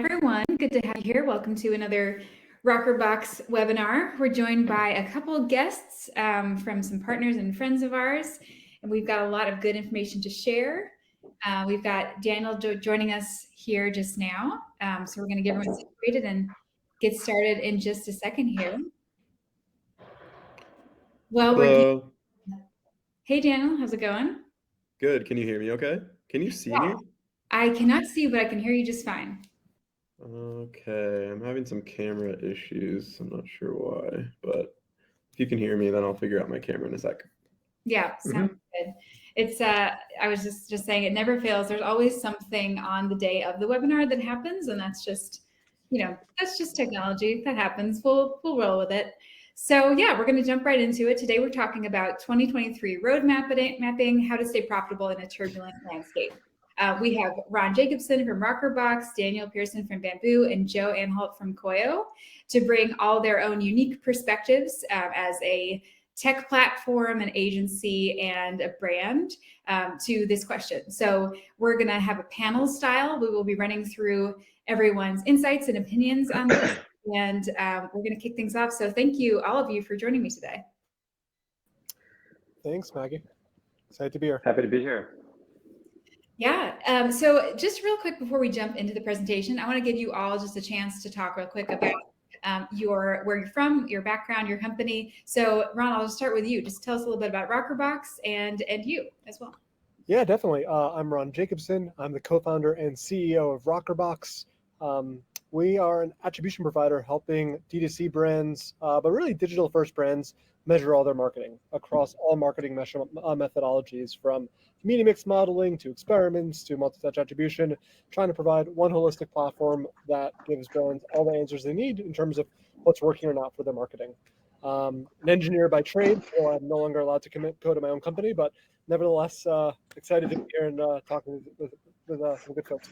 everyone. Good to have you here. Welcome to another Rockerbox webinar. We're joined by a couple of guests from some partners and friends of ours, and we've got a lot of good information to share. We've got Daniel joining us here just now, so we're going to get everyone situated and get started in just a second here. Well, hey Daniel, how's it going? Good. Can you hear me okay? Can you see me? I cannot see you, but I can hear you just fine. Okay, I'm having some camera issues. I'm not sure why, but if you can hear me, then I'll figure out my camera in a sec. Yeah, sounds good. It's I was just saying, it never fails. There's always something on the day of the webinar that happens, and that's just, that's just technology. That happens. We'll roll with it. So yeah, we're going to jump right into it. Today we're talking about 2023 roadmap mapping, how to stay profitable in a turbulent landscape. We have Ron Jacobson from Rockerbox, Daniel Pearson from Bamboo, and Joe Anhalt from Koio to bring all their own unique perspectives as a tech platform, an agency, and a brand to this question. So we're going to have a panel style. We will be running through everyone's insights and opinions on this, and we're going to kick things off. So thank you, all of you, for joining me today. Thanks, Maggie. Excited to be here. Happy to be here. Yeah, so just real quick before we jump into the presentation, I want to give you all just a chance to talk real quick about where you're from, your background, your company. So Ron, I'll just start with you. Just tell us a little bit about Rockerbox and you as well. Yeah, definitely. I'm Ron Jacobson. I'm the co-founder and CEO of Rockerbox. We are an attribution provider helping D2C brands, but really digital first brands, measure all their marketing across all marketing methodologies, from media mix modeling to experiments to multi-touch attribution, trying to provide one holistic platform that gives brands all the answers they need in terms of what's working or not for their marketing. An engineer by trade, so I'm no longer allowed to commit code to my own company, but nevertheless, excited to be here and talking with some good folks.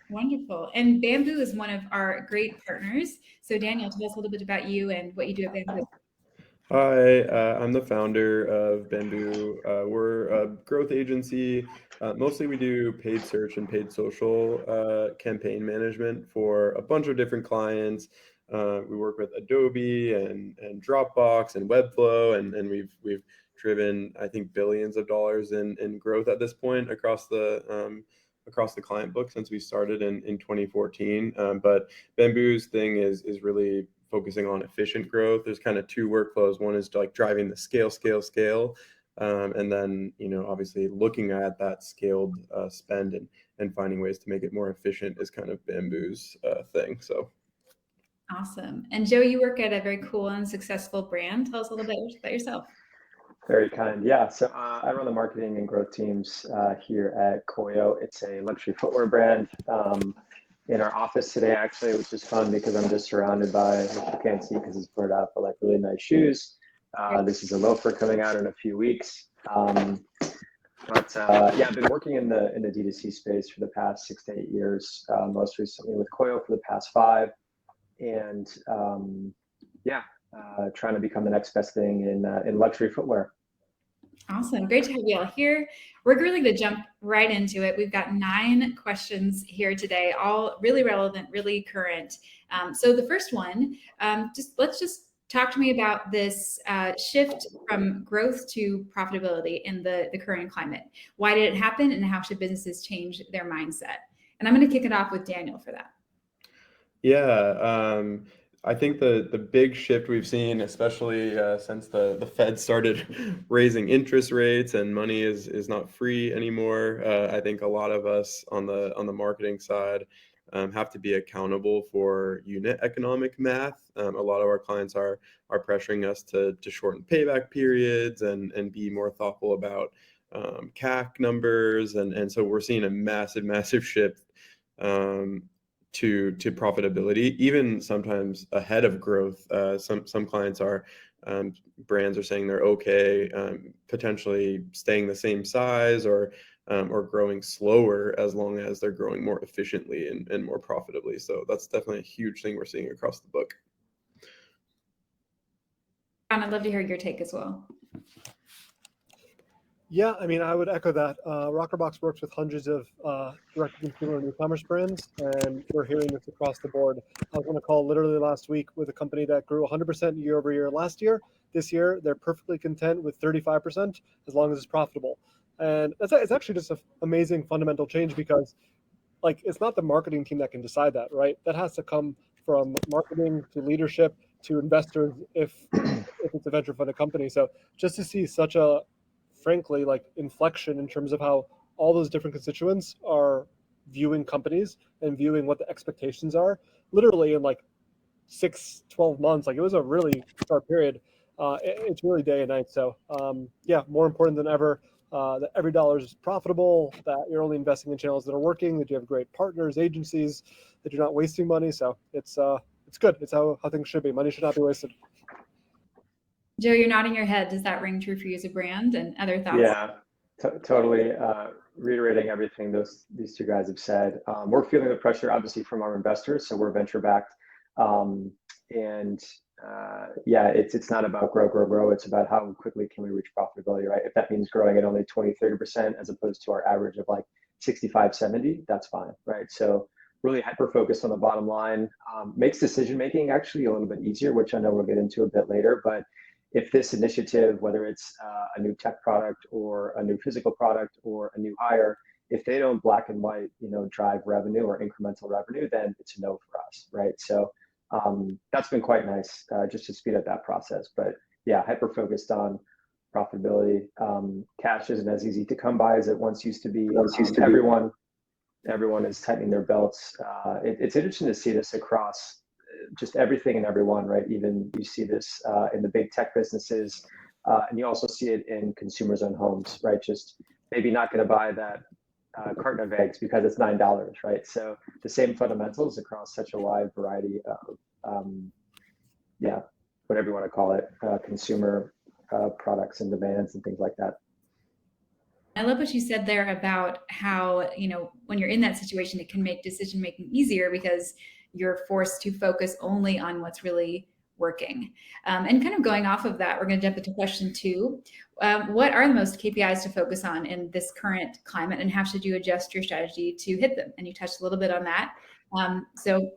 Wonderful. And Bamboo is one of our great partners. So Daniel, tell us a little bit about you and what you do at Bamboo. Hi, I'm the founder of Bamboo. We're a growth agency. Mostly we do paid search and paid social campaign management for a bunch of different clients. We work with Adobe and Dropbox and Webflow, and we've driven, I think, billions of dollars in growth at this point across the client book since we started in 2014. But Bamboo's thing is really focusing on efficient growth. There's kind of two workflows. One is like driving the scale, and then obviously looking at that scaled spend and finding ways to make it more efficient is kind of Bamboo's thing. So awesome. And Joe, you work at a very cool and successful brand. Tell us a little bit about yourself. Very kind. Yeah, so I run the marketing and growth teams here at Koio. It's a luxury footwear brand. In our office today, actually, which is fun because I'm just surrounded by, which you can't see because it's blurred out, but like really nice shoes. This is a loafer coming out in a few weeks. Yeah, I've been working in the D2C space for the past 6 to 8 years, most recently with Koio for the past 5. And trying to become the next best thing in luxury footwear. Awesome. Great to have you all here. We're really going to jump right into it. We've got 9 questions here today, all really relevant, really current. So the first one, let's just talk to me about this shift from growth to profitability in the current climate. Why did it happen, and how should businesses change their mindset? And I'm going to kick it off with Daniel for that. Yeah, I think the big shift we've seen, especially since the Fed started raising interest rates and money is not free anymore. I think a lot of us on the marketing side have to be accountable for unit economic math. A lot of our clients are pressuring us to shorten payback periods and be more thoughtful about CAC numbers, and so we're seeing a massive shift to profitability, even sometimes ahead of growth. Some clients brands are saying they're okay, potentially staying the same size or growing slower as long as they're growing more efficiently and more profitably. So that's definitely a huge thing we're seeing across the book. Ron, I'd love to hear your take as well. Yeah, I mean, I would echo that. Rockerbox works with hundreds of direct-to-consumer and e-commerce brands, and we're hearing this across the board. I was on a call literally last week with a company that grew 100% year over year last year. This year, they're perfectly content with 35% as long as it's profitable. And it's actually just an amazing fundamental change because, like, it's not the marketing team that can decide that, right? That has to come from marketing to leadership to investors if it's a venture funded company. So just to see such a frankly like inflection in terms of how all those different constituents are viewing companies and viewing what the expectations are literally in like 6-12 months, like it was a really short period. It's really day and night. So yeah, more important than ever that every dollar is profitable, that you're only investing in channels that are working, that you have great partners, agencies, that you're not wasting money. So it's good. It's how things should be. Money should not be wasted. Joe, you're nodding your head. Does that ring true for you as a brand, and other thoughts? Yeah, totally. Reiterating everything these two guys have said. We're feeling the pressure, obviously, from our investors. So we're venture backed, and yeah, it's not about grow. It's about how quickly can we reach profitability, right? If that means growing at only 20-30% as opposed to our average of like 65-70, that's fine, right? So really hyper focused on the bottom line, makes decision making actually a little bit easier, which I know we'll get into a bit later, but if this initiative, whether it's a new tech product or a new physical product or a new hire, if they don't black and white, drive revenue or incremental revenue, then it's a no for us, right? So that's been quite nice, just to speed up that process. But yeah, hyper focused on profitability. Cash isn't as easy to come by as it once used to be. Everyone is tightening their belts. It's interesting to see this across just everything and everyone, right? Even you see this in the big tech businesses, and you also see it in consumers' own homes, right? Just maybe not going to buy that carton of eggs because it's $9, right? So the same fundamentals across such a wide variety of, yeah, whatever you want to call it, consumer products and demands and things like that. I love what you said there about how, when you're in that situation, it can make decision making easier because you're forced to focus only on what's really working. And kind of going off of that, we're going to jump into question 2. What are the most KPIs to focus on in this current climate, and how should you adjust your strategy to hit them? And you touched a little bit on that. So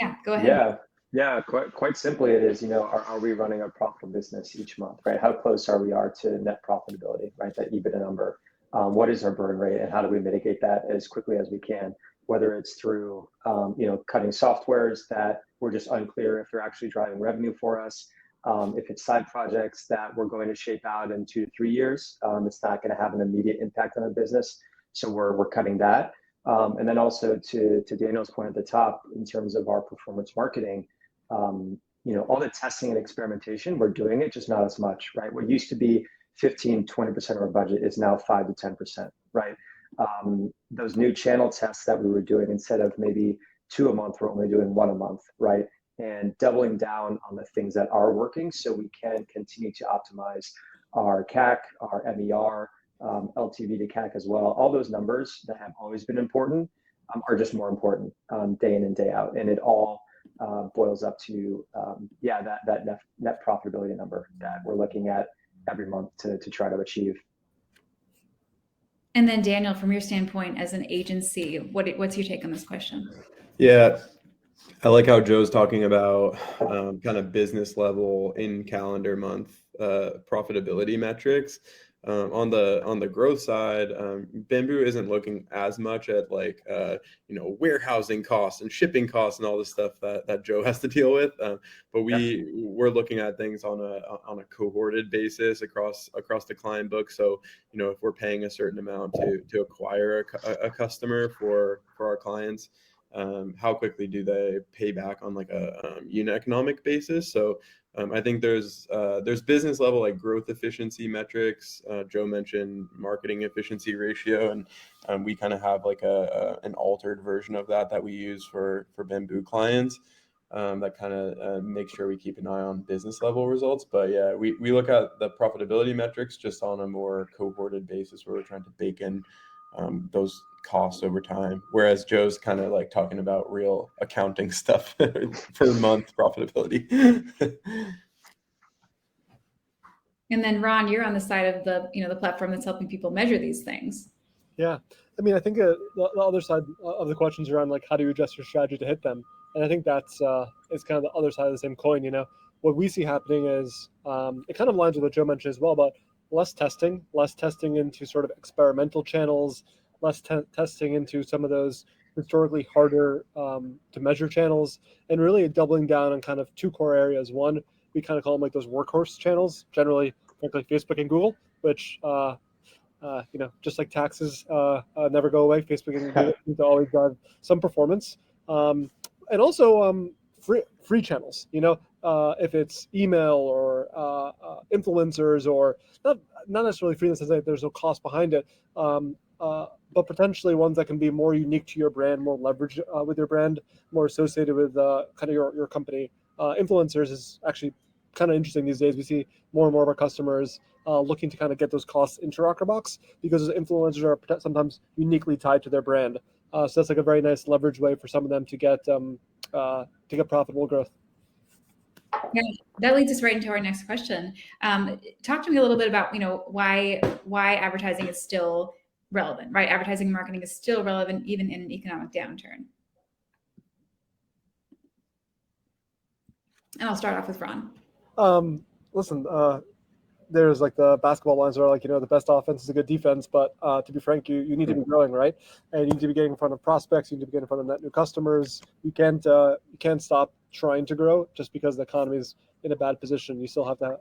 yeah, go ahead. Yeah. Quite simply, it is, are we running a profitable business each month, right? How close are we to net profitability, right? That EBITDA number. What is our burn rate, and how do we mitigate that as quickly as we can? Whether it's through, cutting softwares that we're just unclear if they're actually driving revenue for us. If it's side projects that we're going to shape out in 2 to 3 years, it's not going to have an immediate impact on the business. So we're cutting that. And then also to Daniel's point at the top, in terms of our performance marketing, all the testing and experimentation, we're doing it, just not as much, right? What used to be 15-20% of our budget is now 5-10%, right? Those new channel tests that we were doing, instead of maybe 2 a month, we're only doing 1 a month, right? And doubling down on the things that are working so we can continue to optimize our CAC, our MER, LTV to CAC as well. All those numbers that have always been important are just more important day in and day out. And it all boils up to, that net profitability number that we're looking at every month to try to achieve. And then Daniel, from your standpoint as an agency, what's your take on this question? Yeah, I like how Joe's talking about kind of business level in calendar month profitability metrics. On the growth side, Bamboo isn't looking as much at like warehousing costs and shipping costs and all the stuff that Joe has to deal with. But we're looking at things on a cohorted basis across the client book. So if we're paying a certain amount to acquire a customer for our clients, how quickly do they pay back on like a unit economic basis? So I think there's business level like growth efficiency metrics. Joe mentioned marketing efficiency ratio, and we kind of have like an altered version of that we use for Bamboo clients that kind of makes sure we keep an eye on business level results. But yeah, we look at the profitability metrics just on a more cohorted basis where we're trying to bake in those costs over time, whereas Joe's kind of like talking about real accounting stuff per month profitability. And then Ron, you're on the side of the platform that's helping people measure these things. Yeah, I mean, I think the other side of the questions around like how do you adjust your strategy to hit them, and I think that's is kind of the other side of the same coin. What we see happening is it kind of aligns with what Joe mentioned as well, but less testing into sort of experimental channels, less testing into some of those historically harder to measure channels, and really doubling down on kind of two core areas. One, we kind of call them like those workhorse channels, generally, frankly, Facebook and Google, which just like taxes never go away, Facebook and Google need to always drive some performance, and also free channels. If it's email or influencers, or not necessarily free in the sense that there's no cost behind it, but potentially ones that can be more unique to your brand, more leverage with your brand, more associated with kind of your company. Influencers is actually kind of interesting these days. We see more and more of our customers looking to kind of get those costs into Rockerbox because influencers are sometimes uniquely tied to their brand. So that's like a very nice leverage way for some of them to get profitable growth. Yeah, that leads us right into our next question. Talk to me a little bit about why advertising is still relevant, right? Advertising and marketing is still relevant even in an economic downturn. And I'll start off with Ron. Listen, there's like the basketball lines are like, the best offense is a good defense, but to be frank, you need to be growing, right? And you need to be getting in front of prospects. You need to be getting in front of net new customers. You can't stop trying to grow just because the economy is in a bad position. You still have to,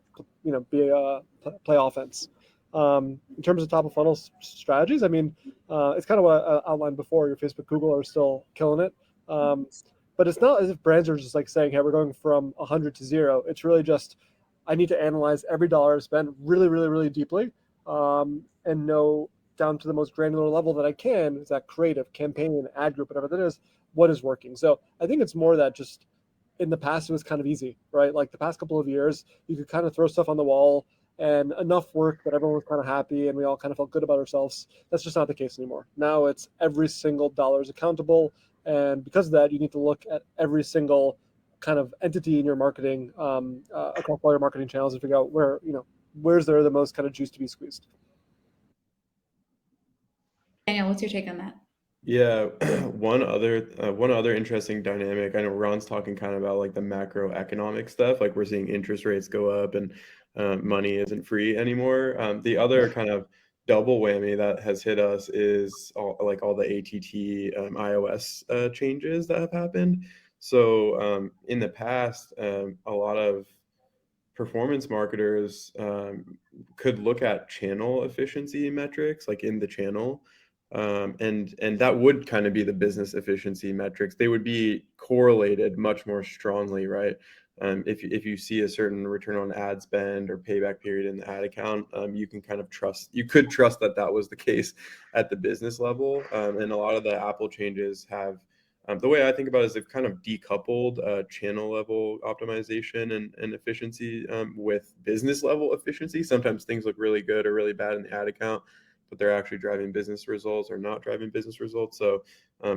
play offense. In terms of top of funnel strategies, I mean, it's kind of what I outlined before. Your Facebook, Google are still killing it. But it's not as if brands are just like saying, hey, we're going from 100 to 0. It's really just, I need to analyze every dollar I spend really, really, really deeply, and know down to the most granular level that I can, is that creative, campaign, ad group, whatever that is, what is working. So I think it's more that just in the past, it was kind of easy, right? Like the past couple of years, you could kind of throw stuff on the wall and enough work that everyone was kind of happy and we all kind of felt good about ourselves. That's just not the case anymore. Now it's every single dollar is accountable. And because of that, you need to look at every single kind of entity in your marketing across all your marketing channels and figure out where's there the most kind of juice to be squeezed. Daniel, what's your take on that? Yeah, one other interesting dynamic. I know Ron's talking kind of about like the macroeconomic stuff, like we're seeing interest rates go up and money isn't free anymore. The other kind of double whammy that has hit us is all the ATT iOS changes that have happened. So in the past, a lot of performance marketers could look at channel efficiency metrics, like in the channel, and that would kind of be the business efficiency metrics. They would be correlated much more strongly, right? If you see a certain return on ad spend or payback period in the ad account, you could trust that was the case at the business level. And a lot of the Apple changes have, the way I think about it is they've kind of decoupled channel level optimization and efficiency with business level efficiency. Sometimes things look really good or really bad in the ad account, but they're actually driving business results or not driving business results. So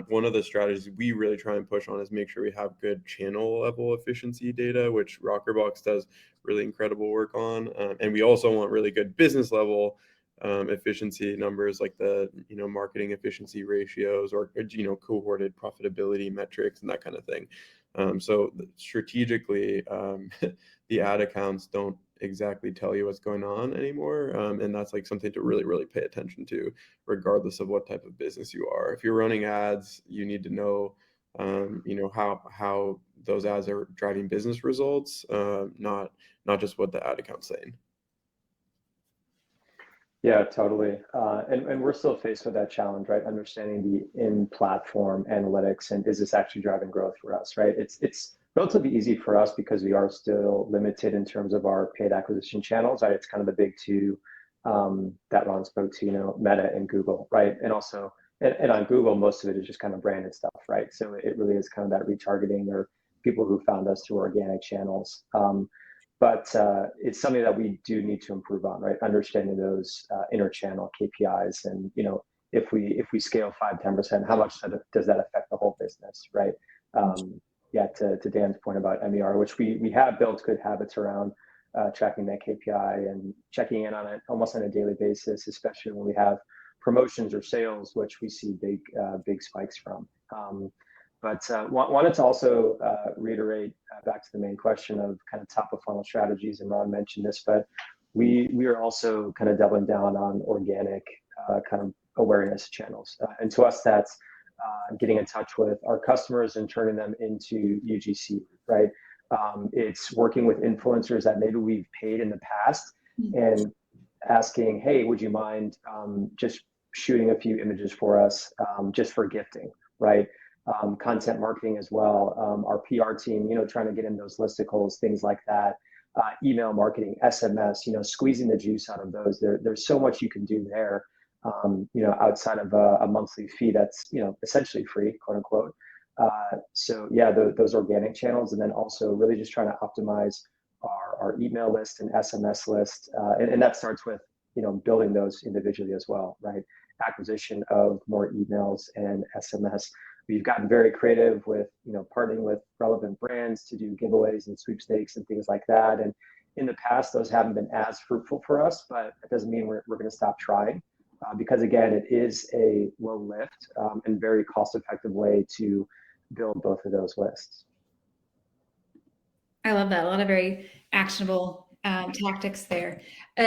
one of the strategies we really try and push on is make sure we have good channel level efficiency data, which Rockerbox does really incredible work on. And we also want really good business level efficiency numbers, like the marketing efficiency ratios or cohorted profitability metrics and that kind of thing. So strategically, the ad accounts don't exactly tell you what's going on anymore, and that's like something to really, really pay attention to, regardless of what type of business you are. If you're running ads, you need to know how those ads are driving business results, not just what the ad account's saying. Yeah, totally. And we're still faced with that challenge, right? Understanding the in-platform analytics and is this actually driving growth for us, right? It's relatively easy for us because we are still limited in terms of our paid acquisition channels, right? It's kind of the big two that Ron spoke to, Meta and Google, right? And also, and on Google, most of it is just kind of branded stuff, right? So it really is kind of that retargeting or people who found us through organic channels. But it's something that we do need to improve on, right? Understanding those inter-channel KPIs, and if we scale 5-10%, how much does that affect the whole business, right? To Dan's point about MER, which we have built good habits around, tracking that KPI and checking in on it almost on a daily basis, especially when we have promotions or sales, which we see big spikes from. But wanted to also reiterate back to the main question of kind of top of funnel strategies, and Ron mentioned this, but we are also kind of doubling down on organic kind of awareness channels. And to us, that's getting in touch with our customers and turning them into UGC, right? It's working with influencers that maybe we've paid in the past and asking, hey, would you mind just shooting a few images for us just for gifting, right? Content marketing as well. Our PR team, trying to get in those listicles, things like that. Email marketing, SMS, squeezing the juice out of those. There's so much you can do there, outside of a monthly fee that's, essentially free, quote unquote. So yeah, those organic channels, and then also really just trying to optimize our email list and SMS list. And that starts with, building those individually as well, right? Acquisition of more emails and SMS. We've gotten very creative with, partnering with relevant brands to do giveaways and sweepstakes and things like that. And in the past, those haven't been as fruitful for us, but it doesn't mean we're going to stop trying, because again, it is a low lift and very cost-effective way to build both of those lists. I love that. A lot of very actionable tactics there.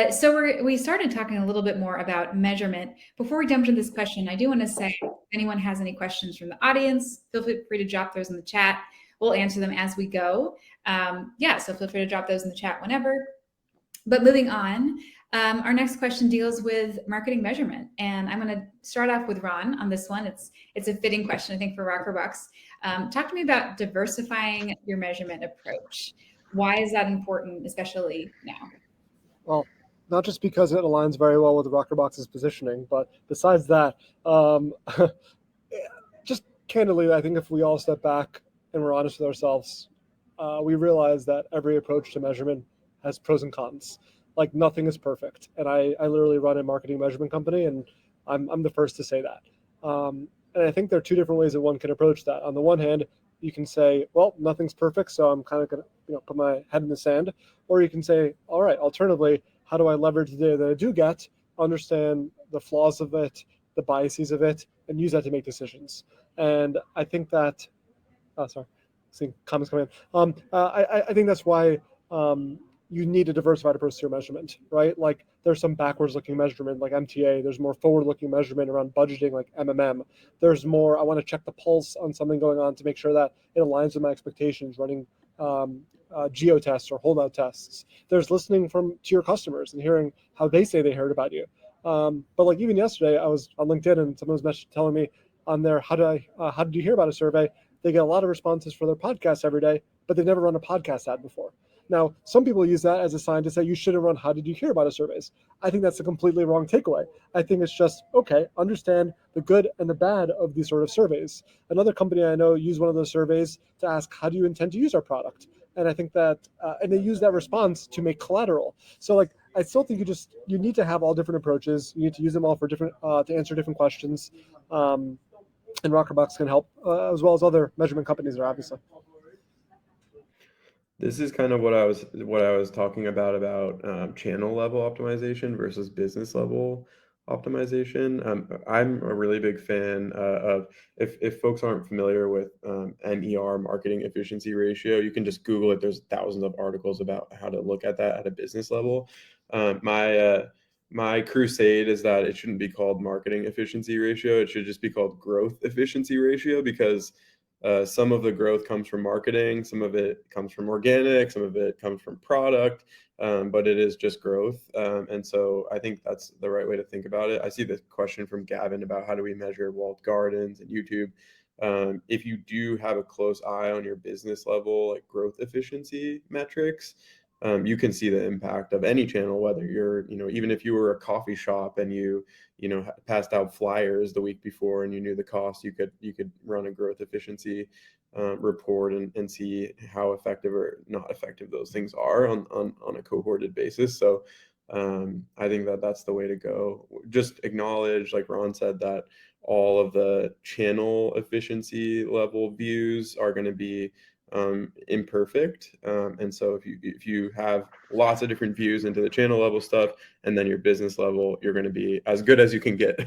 So we started talking a little bit more about measurement. Before we jump into this question, I do want to say, if anyone has any questions from the audience, feel free to drop those in the chat. We'll answer them as we go. So feel free to drop those in the chat whenever. But moving on, our next question deals with marketing measurement. And I'm going to start off with Ron on this one. It's a fitting question, I think, for Rockerbox. Talk to me about diversifying your measurement approach. Why is that important, especially now? Well, not just because it aligns very well with Rockerbox's positioning, but besides that, just candidly, I think if we all step back and we're honest with ourselves, we realize that every approach to measurement has pros and cons. Like, nothing is perfect. And I literally run a marketing measurement company, and I'm the first to say that. And I think there are two different ways that one can approach that. On the one hand, you can say, well, nothing's perfect, so I'm kind of going to put my head in the sand. Or you can say, all right, alternatively, how do I leverage the data that I do get, understand the flaws of it, the biases of it, and use that to make decisions. And I think that, seeing comments coming in. I think that's why you need a diversified approach to your measurement, right? Like, there's some backwards looking measurement like MTA. There's more forward looking measurement around budgeting like MMM. There's more, I want to check the pulse on something going on to make sure that it aligns with my expectations, running geo tests or holdout tests. There's listening to your customers and hearing how they say they heard about you. But like even yesterday, I was on LinkedIn and someone was telling me on their how did you hear about a survey? They get a lot of responses for their podcast every day, but they've never run a podcast ad before. Now, some people use that as a sign to say you shouldn't run how did you hear about a surveys. I think that's a completely wrong takeaway. I think it's just, okay, understand the good and the bad of these sort of surveys. Another company I know used one of those surveys to ask, how do you intend to use our product? And I think that, and they use that response to make collateral. So like, I still think you need to have all different approaches. You need to use them all for different, to answer different questions. And Rockerbox can help, as well as other measurement companies are obviously. This is kind of what I was talking about channel level optimization versus business level optimization. I'm a really big fan of, if folks aren't familiar with MER, marketing efficiency ratio, you can just Google it. There's thousands of articles about how to look at that at a business level. My crusade is that it shouldn't be called marketing efficiency ratio. It should just be called growth efficiency ratio, because some of the growth comes from marketing, some of it comes from organic, some of it comes from product, but it is just growth. And so I think that's the right way to think about it. I see the question from Gavin about how do we measure walled gardens and YouTube. If you do have a close eye on your business level, like growth efficiency metrics, you can see the impact of any channel, whether you're, even if you were a coffee shop and you passed out flyers the week before and you knew the cost, you could run a growth efficiency report and see how effective or not effective those things are on a cohorted basis. So I think that's the way to go. Just acknowledge, like Ron said, that all of the channel efficiency level views are going to be imperfect. And so if you have lots of different views into the channel level stuff and then your business level, you're going to be as good as you can get.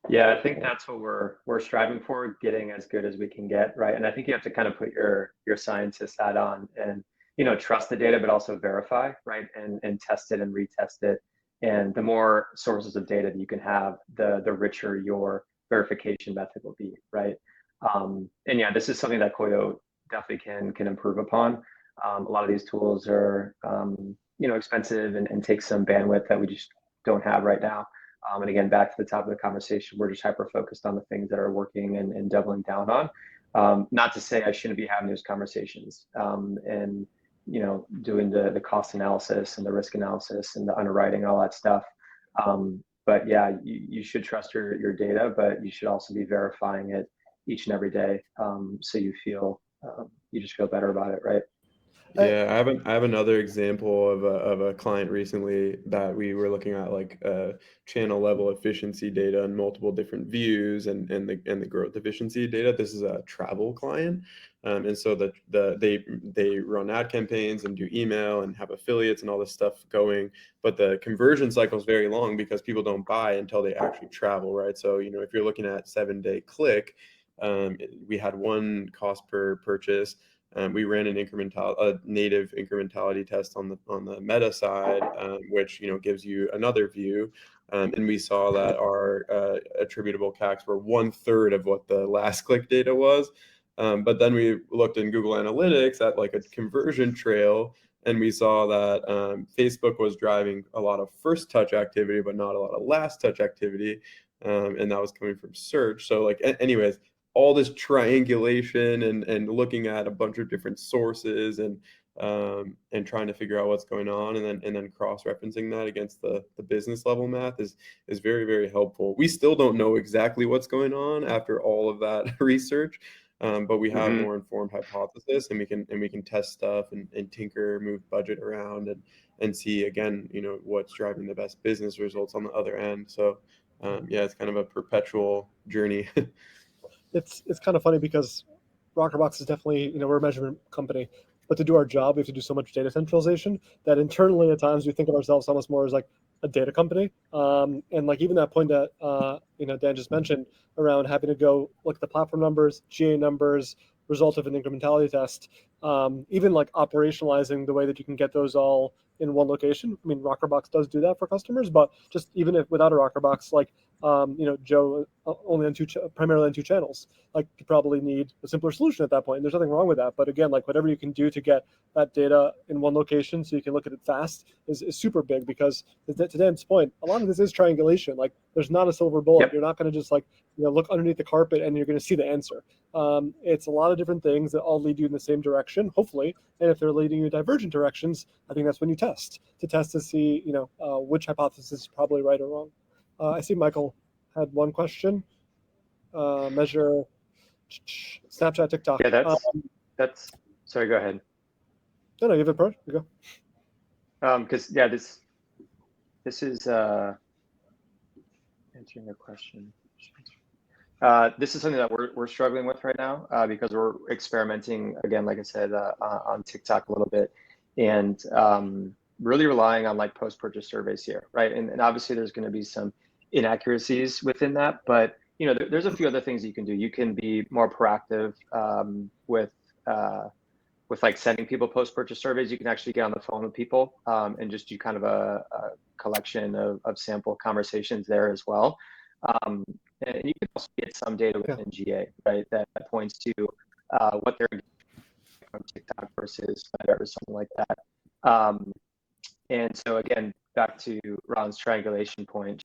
Yeah, I think that's what we're striving for, getting as good as we can get, right? And I think you have to kind of put your scientist hat on and, trust the data, but also verify, right? And test it and retest it. And the more sources of data that you can have, the richer your verification method will be, right? And yeah, this is something that Koio definitely can improve upon. A lot of these tools are, expensive and take some bandwidth that we just don't have right now. And again, back to the top of the conversation, we're just hyper focused on the things that are working and doubling down on. Not to say I shouldn't be having those conversations and doing the cost analysis and the risk analysis and the underwriting, all that stuff. But yeah, you should trust your data, but you should also be verifying it each and every day, so you just feel better about it, right? Yeah, I have another example of a client recently that we were looking at, like channel level efficiency data and multiple different views and the growth efficiency data. This is a travel client, and so they run ad campaigns and do email and have affiliates and all this stuff going, but the conversion cycle is very long because people don't buy until they actually travel, right? So if you're looking at 7-day click, we had one cost per purchase. We ran a native incrementality test on the Meta side, which gives you another view, and we saw that our attributable CACs were 1/3 of what the last click data was. But then we looked in Google Analytics at like a conversion trail, and we saw that Facebook was driving a lot of first touch activity, but not a lot of last touch activity, and that was coming from search. So anyways, all this triangulation and looking at a bunch of different sources and trying to figure out what's going on and then cross-referencing that against the business level math is very, very helpful. We still don't know exactly what's going on after all of that research, but we have more informed hypothesis, and we can test stuff and tinker, move budget around and see again, what's driving the best business results on the other end. So yeah, it's kind of a perpetual journey. It's kind of funny because Rockerbox is definitely, we're a measurement company, but to do our job, we have to do so much data centralization that internally at times we think of ourselves almost more as like a data company. And like even that point that, Dan just mentioned around having to go look at the platform numbers, GA numbers, result of an incrementality test, even like operationalizing the way that you can get those all in one location. I mean, Rockerbox does do that for customers, but just even if without a Rockerbox, like, Joe only primarily on 2 channels, like you probably need a simpler solution at that point. And there's nothing wrong with that. But again, like whatever you can do to get that data in one location so you can look at it fast is super big, because to Dan's point, a lot of this is triangulation. Like there's not a silver bullet. Yep. You're not going to just like, look underneath the carpet and you're going to see the answer. It's a lot of different things that all lead you in the same direction, hopefully. And if they're leading you in divergent directions, I think that's when you test to see, which hypothesis is probably right or wrong. I see Michael had one question. Measure Snapchat, TikTok. Yeah, that's. Sorry, go ahead. No, you have it, bro. You go. Because yeah, this is answering the question. This is something that we're struggling with right now because we're experimenting again, like I said, on TikTok a little bit, and really relying on like post-purchase surveys here, right? And obviously there's going to be some inaccuracies within that, but there's a few other things you can do. You can be more proactive with like sending people post-purchase surveys. You can actually get on the phone with people and just do kind of a collection of sample conversations there as well. And you can also get some data within GA, right, that points to what they're getting from TikTok versus Meta or something like that. And so again, back to Ron's triangulation point,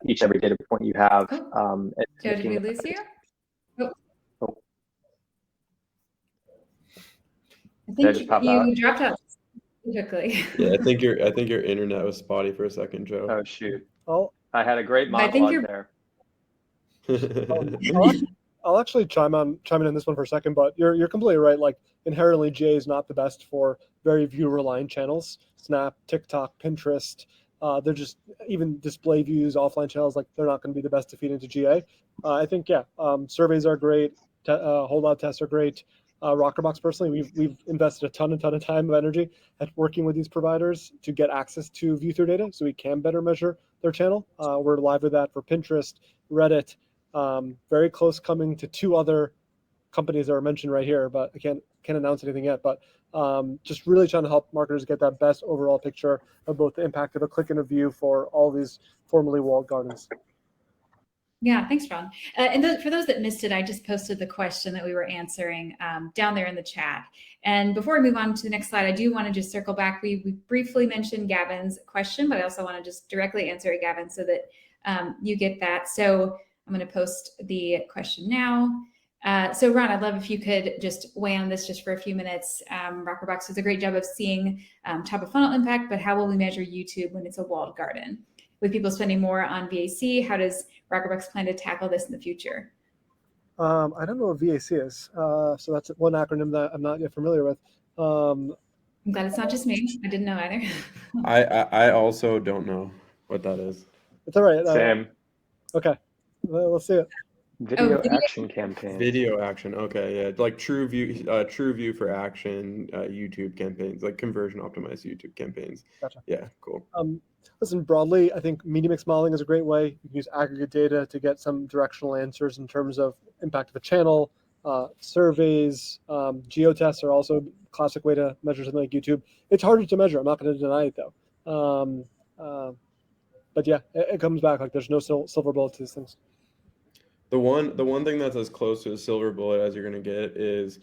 each and every data point you have. Joe, did we lose you? Oh. I think you dropped out quickly. Yeah, I think your internet was spotty for a second, Joe. Oh shoot! Oh, I had a great monologue there. I'll actually chime in on this one for a second, but you're completely right. Like inherently, GA is not the best for very view-reliant channels. Snap, TikTok, Pinterest. They're just even display views, offline channels. Like they're not going to be the best to feed into GA. I think surveys are great. whole lot tests are great. Rockerbox personally, we've invested a ton of time and energy at working with these providers to get access to view-through data so we can better measure their channel. We're live with that for Pinterest, Reddit, very close coming to 2 other companies that are mentioned right here, but I can't announce anything yet. But just really trying to help marketers get that best overall picture of both the impact of a click and a view for all these formerly walled gardens. Yeah, thanks, Ron. And for those that missed it, I just posted the question that we were answering down there in the chat. And before we move on to the next slide, I do want to just circle back. We briefly mentioned Gavin's question, but I also want to just directly answer it, Gavin, so that you get that. So I'm going to post the question now. So Ron, I'd love if you could just weigh on this just for a few minutes. Rockerbox does a great job of seeing top of funnel impact, but how will we measure YouTube when it's a walled garden? With people spending more on VAC, how does Rockerbox plan to tackle this in the future? I don't know what VAC is, so that's one acronym that I'm not yet familiar with. I'm glad it's not just me. I didn't know either. I also don't know what that is. It's all right. Same. Okay, we'll see it. Video action campaign. Video action. Okay, yeah, like true view for action YouTube campaigns, like conversion optimized YouTube campaigns. Gotcha. Yeah, cool. Listen, broadly, I think media mix modeling is a great way. You can use aggregate data to get some directional answers in terms of impact of a channel. Surveys, geotests are also a classic way to measure something like YouTube. It's harder to measure. I'm not going to deny it though. But yeah, it comes back. Like there's no silver bullet to these things. The one thing that's as close to a silver bullet as you're going to get is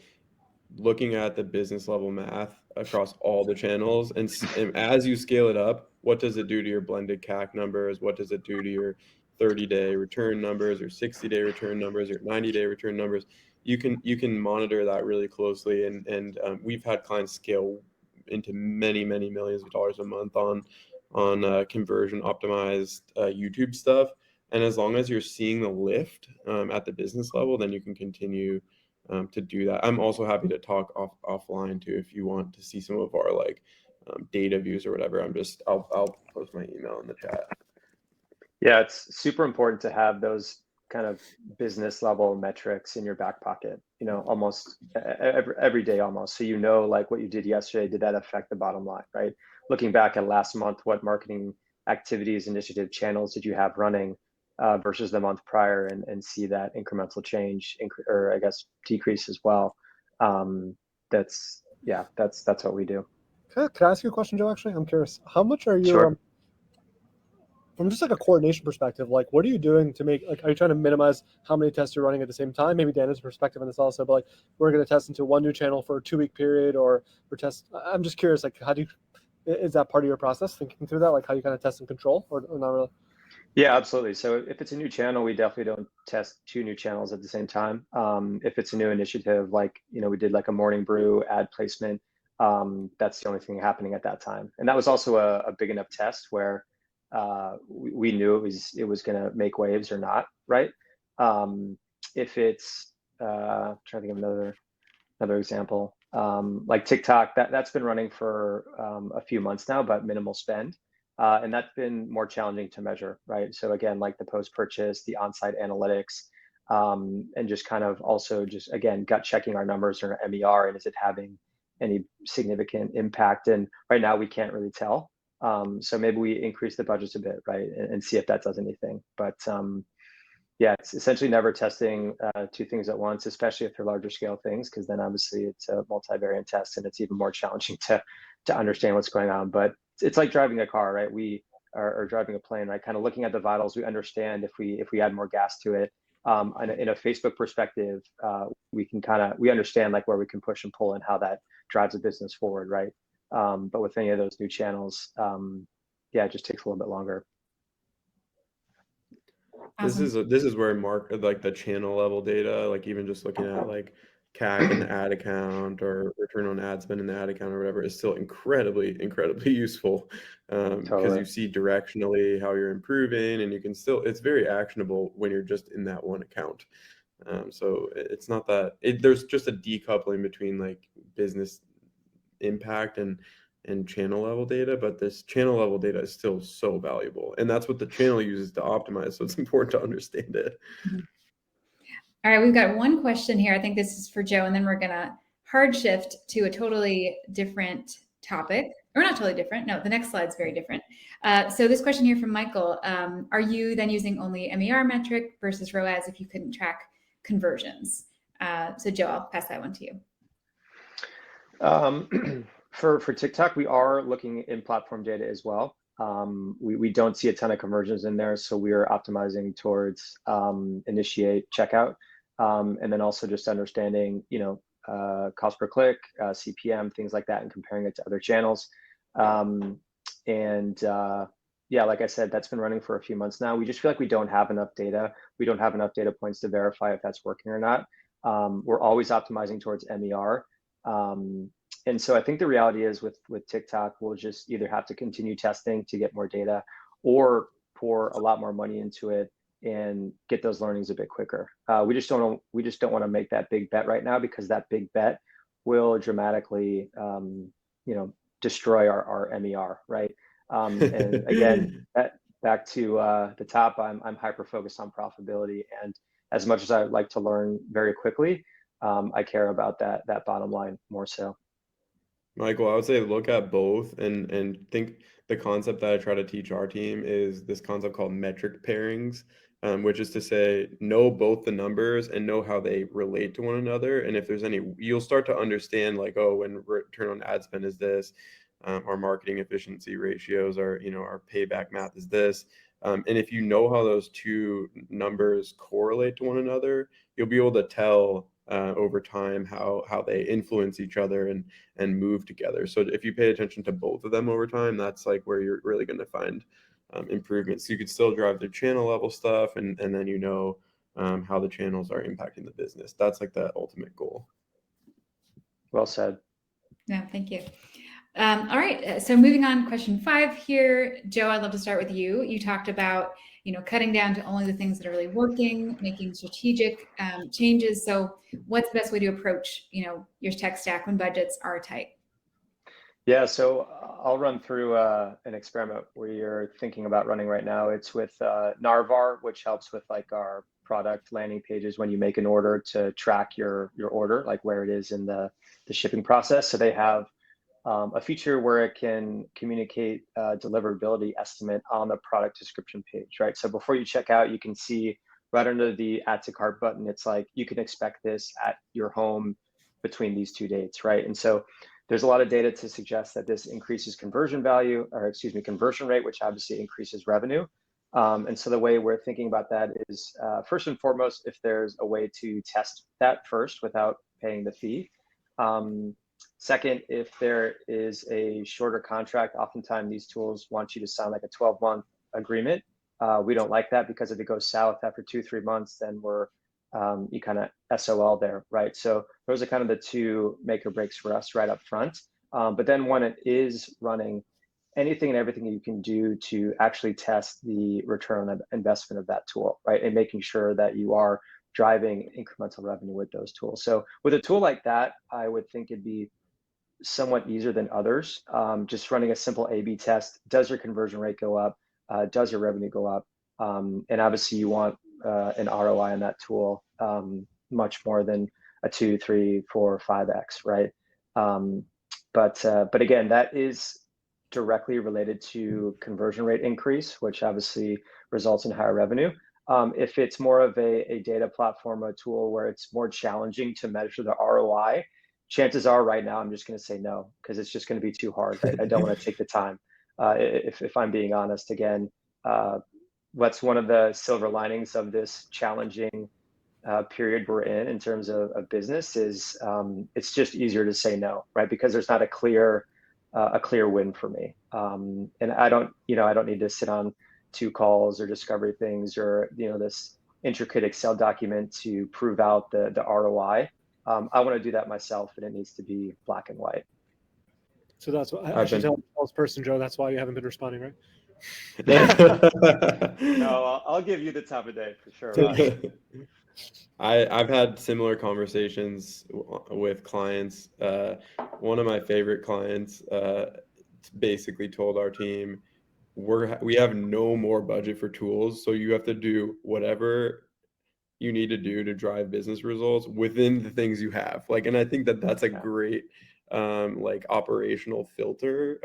looking at the business level math across all the channels, and as you scale it up, what does it do to your blended CAC numbers? What does it do to your 30-day return numbers, or 60-day return numbers, or 90-day return numbers? You can monitor that really closely, and we've had clients scale into many millions of dollars a month on conversion optimized YouTube stuff. And as long as you're seeing the lift at the business level, then you can continue to do that. I'm also happy to talk offline too if you want to see some of our like data views or whatever. I'll post my email in the chat. Yeah, it's super important to have those kind of business level metrics in your back pocket, almost every day almost. So like what you did yesterday, did that affect the bottom line, right? Looking back at last month, what marketing activities, initiative, channels did you have running versus the month prior, and see that incremental change, or I guess decrease as well. That's what we do. Can I ask you a question, Joe? Actually, I'm curious. How much are you, Sure. From just like a coordination perspective, like what are you doing to make, like, are you trying to minimize how many tests you're running at the same time? Maybe Dan has a perspective on this also, but like we're going to test into one new channel for a 2-week period, or test. I'm just curious, like is that part of your process, thinking through that, like how you kind of test and control, or not really? Yeah, absolutely. So if it's a new channel, we definitely don't test 2 new channels at the same time. If it's a new initiative, like, we did like a morning brew ad placement, that's the only thing happening at that time. And that was also a big enough test where we knew it was going to make waves or not, right? If it's, trying to think of another example, like TikTok, that's been running for a few months now, but minimal spend. And that's been more challenging to measure, right? So again, like the post-purchase, the on-site analytics, and just kind of also just, again, gut checking our numbers or MER, and is it having any significant impact? And right now we can't really tell. So maybe we increase the budgets a bit, right? And see if that does anything. But yeah, it's essentially never testing 2 things at once, especially if they're larger scale things, because then obviously it's a multivariate test and it's even more challenging to understand what's going on. But it's like driving a car, right? We are driving a plane, right? Kind of looking at the vitals, we understand if we add more gas to it. In a Facebook perspective, we understand like where we can push and pull and how that drives a business forward, right? But with any of those new channels, yeah, it just takes a little bit longer. Awesome. This is where like the channel level data, like even just looking at like CAC in the ad account or return on ad spend in the ad account or whatever, is still incredibly useful, because Totally. you see directionally how you're improving, and it's very actionable when you're just in that one account. So it's not that there's just a decoupling between like business impact and channel level data, but this channel level data is still so valuable, and that's what the channel uses to optimize. So it's important to understand it. All right, we've got one question here. I think this is for Joe, and then we're going to hard shift to a totally different topic. Or not totally different. No, the next slide's very different. So this question here from Michael, are you then using only MER metric versus ROAS if you couldn't track conversions? So Joe, I'll pass that one to you. For TikTok, we are looking in platform data as well. We don't see a ton of conversions in there, so we are optimizing towards initiate, checkout, and then also just understanding, cost per click, CPM, things like that, and comparing it to other channels. Yeah, like I said, that's been running for a few months now. We just feel like we don't have enough data. We don't have enough data points to verify if that's working or not. We're always optimizing towards MER. And so I think the reality is with TikTok, we'll just either have to continue testing to get more data or pour a lot more money into it and get those learnings a bit quicker. We just don't want to make that big bet right now, because that big bet will dramatically, destroy our MER, right? And again, back to the top, I'm hyper focused on profitability, and as much as I like to learn very quickly, I care about that bottom line more so. Michael, I would say look at both and think the concept that I try to teach our team is this concept called metric pairings, which is to say know both the numbers and know how they relate to one another. And if there's any, you'll start to understand like, oh, when return on ad spend is this, our marketing efficiency ratios are, our payback math is this. And if you know how those two numbers correlate to one another, you'll be able to tell over time how they influence each other and move together. So if you pay attention to both of them over time, that's like where you're really going to find improvements. So you could still drive the channel level stuff, and then how the channels are impacting the business. That's like the ultimate goal. Well said. Yeah, thank you. All right, so moving on, question 5 here. Joe, I'd love to start with you. You talked about, cutting down to only the things that are really working, making strategic changes. So what's the best way to approach, your tech stack when budgets are tight? Yeah, so I'll run through an experiment we're thinking about running right now. It's with Narvar, which helps with like our product landing pages when you make an order to track your order, like where it is in the shipping process. So they have a feature where it can communicate deliverability estimate on the product description page, right? So before you check out, you can see right under the add to cart button, it's like, you can expect this at your home between these 2 dates, right? And so there's a lot of data to suggest that this increases conversion rate, which obviously increases revenue. And so the way we're thinking about that is, first and foremost, if there's a way to test that first without paying the fee. Second, if there is a shorter contract, oftentimes these tools want you to sign like a 12-month agreement. We don't like that, because if it goes south after 2-3 months, then you kind of SOL there, right? So those are kind of the two make or breaks for us right up front. But then when it is running, anything and everything you can do to actually test the return on investment of that tool, right? And making sure that you are driving incremental revenue with those tools. So with a tool like that, I would think it'd be somewhat easier than others. Just running a simple A/B test. Does your conversion rate go up? Does your revenue go up? And obviously you want an ROI on that tool much more than a 2, 3, 4, 5x, right? But again, that is directly related to conversion rate increase, which obviously results in higher revenue. If it's more of a data platform, a tool where it's more challenging to measure the ROI, chances are right now I'm just going to say no, because it's just going to be too hard. I don't want to take the time. If I'm being honest, again, what's one of the silver linings of this challenging period we're in terms of business is it's just easier to say no, right? Because there's not a clear win for me. And I don't need to sit on 2 calls or discovery things or, this intricate Excel document to prove out the ROI. I want to do that myself, and it needs to be black and white. So that's what I should tell the salesperson, Joe. That's why you haven't been responding, right? No, I'll give you the time of day for sure. I've had similar conversations with clients. One of my favorite clients basically told our team, we have no more budget for tools, so you have to do whatever you need to do to drive business results within the things you have. Like, and I think that that's a great like operational filter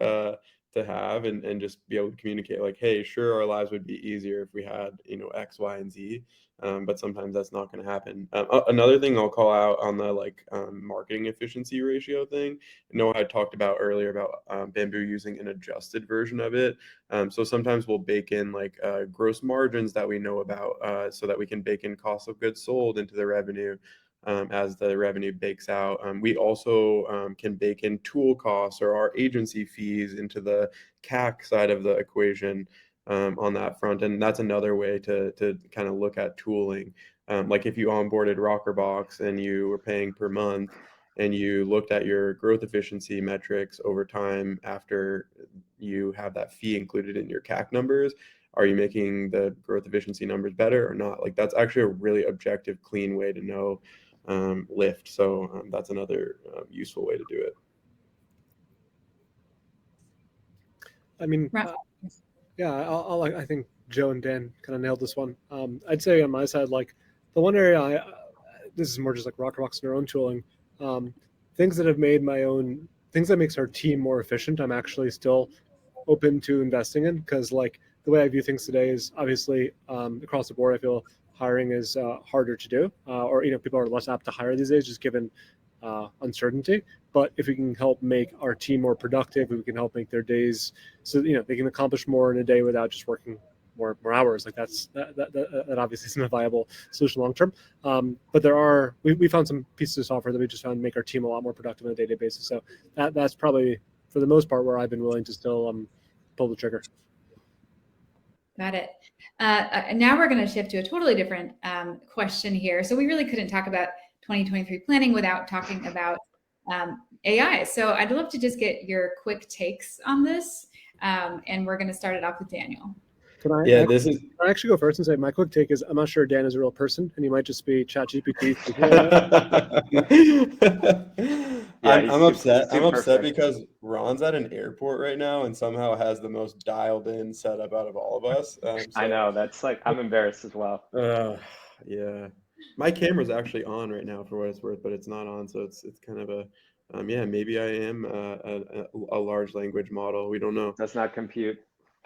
to have, and just be able to communicate like, hey, sure, our lives would be easier if we had, you know, X, Y, and Z. But sometimes that's not going to happen. Another thing I'll call out on the like marketing efficiency ratio thing. I know I talked about earlier about Bamboo using an adjusted version of it. So sometimes we'll bake in like gross margins that we know about, so that we can bake in cost of goods sold into the revenue. As the revenue bakes out, we also can bake in tool costs or our agency fees into the CAC side of the equation on that front. And that's another way to kind of look at tooling. Like if you onboarded Rockerbox and you were paying per month, and you looked at your growth efficiency metrics over time after you have that fee included in your CAC numbers, are you making the growth efficiency numbers better or not? Like that's actually a really objective, clean way to know lift. So that's another useful way to do it. I mean, yeah, I think Joe and Dan kind of nailed this one. I'd say on my side, like the one area this is more just like Rockerbox and our own tooling, things that makes our team more efficient. I'm actually still open to investing in, because like the way I view things today is obviously across the board, I feel hiring is harder to do, or people are less apt to hire these days just given uncertainty. But if we can help make our team more productive, we can help make their days so they can accomplish more in a day without just working more hours. Like that obviously isn't a viable solution long term. But we found some pieces of software that we just found make our team a lot more productive on a day-to-day basis. So that's probably for the most part where I've been willing to still pull the trigger. Got it. Now we're going to shift to a totally different question here. So we really couldn't talk about 2023 planning without talking about AI. So I'd love to just get your quick takes on this. And we're going to start it off with Daniel. Can I actually go first and say my quick take is I'm not sure Dan is a real person, and he might just be ChatGPT. I'm upset. I'm upset because Ron's at an airport right now and somehow has the most dialed in setup out of all of us. I know, that's like, I'm embarrassed as well. Yeah, my camera's actually on right now for what it's worth, but it's not on, so it's kind of a yeah, maybe I am a large language model. We don't know. Does not compute.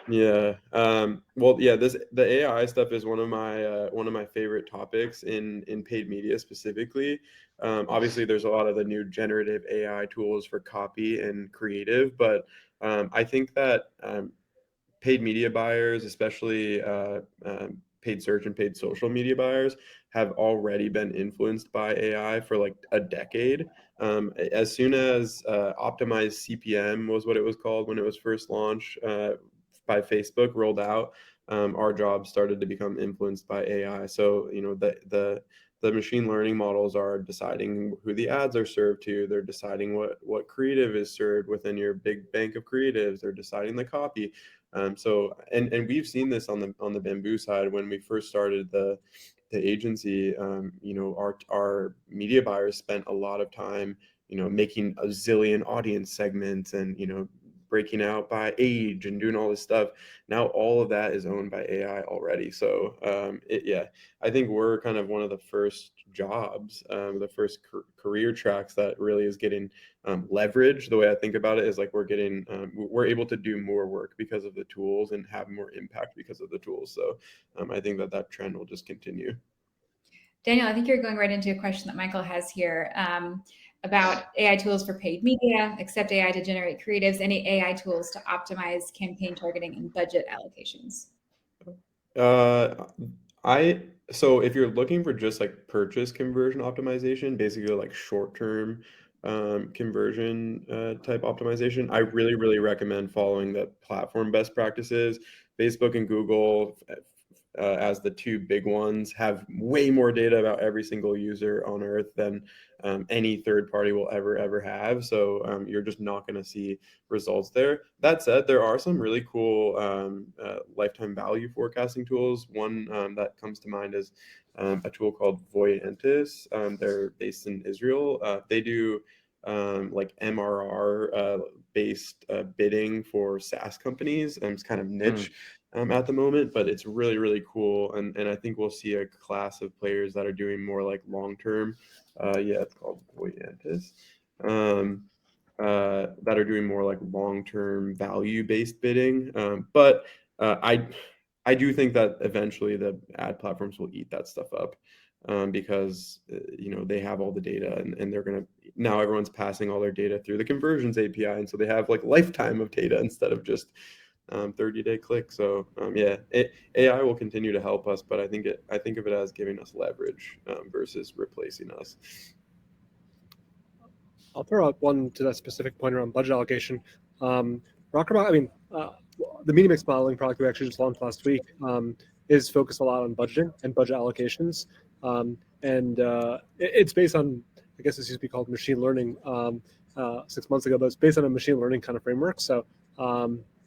Yeah. Well, yeah, the AI stuff is one of my favorite topics in paid media specifically. Obviously, there's a lot of the new generative AI tools for copy and creative, but I think that paid media buyers, especially paid search and paid social media buyers, have already been influenced by AI for like a decade. As soon as optimized CPM was what it was called when it was first launched by Facebook, rolled out, our jobs started to become influenced by AI. So the machine learning models are deciding who the ads are served to. They're deciding what creative is served within your big bank of creatives. They're deciding the copy. So we've seen this on the Bamboo side when we first started the agency. Our media buyers spent a lot of time making a zillion audience segments and breaking out by age and doing all this stuff. Now all of that is owned by AI already. So I think we're kind of one of the first jobs, the first career tracks that really is getting leverage. The way I think about it is like we're able to do more work because of the tools and have more impact because of the tools. So I think that trend will just continue. Daniel, I think you're going right into a question that Michael has here about AI tools for paid media, accept AI to generate creatives, any AI tools to optimize campaign targeting and budget allocations. So if you're looking for just like purchase conversion optimization, basically like short-term conversion type optimization, I really, really recommend following the platform best practices. Facebook and Google, as the two big ones, have way more data about every single user on earth than any third party will ever have. So you're just not going to see results there. That said, there are some really cool lifetime value forecasting tools. One that comes to mind is a tool called Voyantis. They're based in Israel. They do like MRR based bidding for SaaS companies. It's kind of niche. at the moment, but it's really, really cool. And I think we'll see a class of players that are doing more like long-term, it's called Voyantis, that are doing more like long-term value-based bidding. But I do think that eventually the ad platforms will eat that stuff up, because they have all the data, and they're gonna, now everyone's passing all their data through the conversions API, and so they have like lifetime of data instead of just 30-day click. So AI will continue to help us, but I think of it as giving us leverage versus replacing us. I'll throw out one to that specific point around budget allocation. Rockerbox, the media mix modeling product we actually just launched last week is focused a lot on budgeting and budget allocations. It's based on, I guess this used to be called machine learning 6 months ago, but it's based on a machine learning kind of framework. So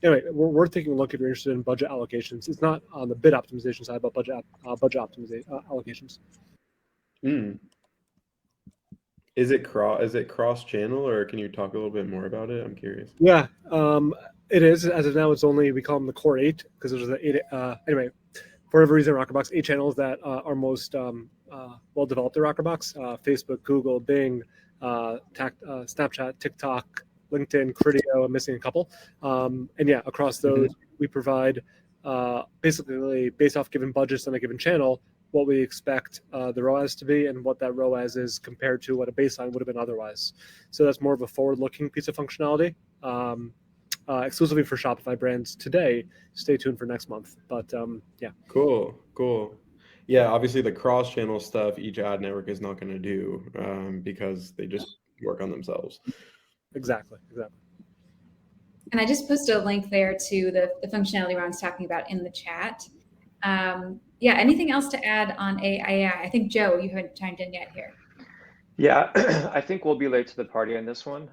anyway, we're taking a look if you're interested in budget allocations. It's not on the bid optimization side, but budget optimization allocations. Is it cross channel, or can you talk a little bit more about it? I'm curious. Yeah, it is. As of now, it's only, we call them the core 8 because there's the 8. Anyway, for whatever reason, Rockerbox 8 channels that are most well developed at Rockerbox: Facebook, Google, Bing, Snapchat, TikTok, LinkedIn, Criteo. I'm missing a couple. Across those, we provide basically, based off given budgets on a given channel, what we expect the ROAS to be and what that ROAS is compared to what a baseline would have been otherwise. So that's more of a forward-looking piece of functionality, exclusively for Shopify brands today. Stay tuned for next month. But Cool. Yeah, obviously the cross-channel stuff, each ad network is not going to do because they just work on themselves. Exactly. And I just posted a link there to the functionality Ron's talking about in the chat. Anything else to add on AI? I think, Joe, you haven't chimed in yet here. Yeah, I think we'll be late to the party on this one.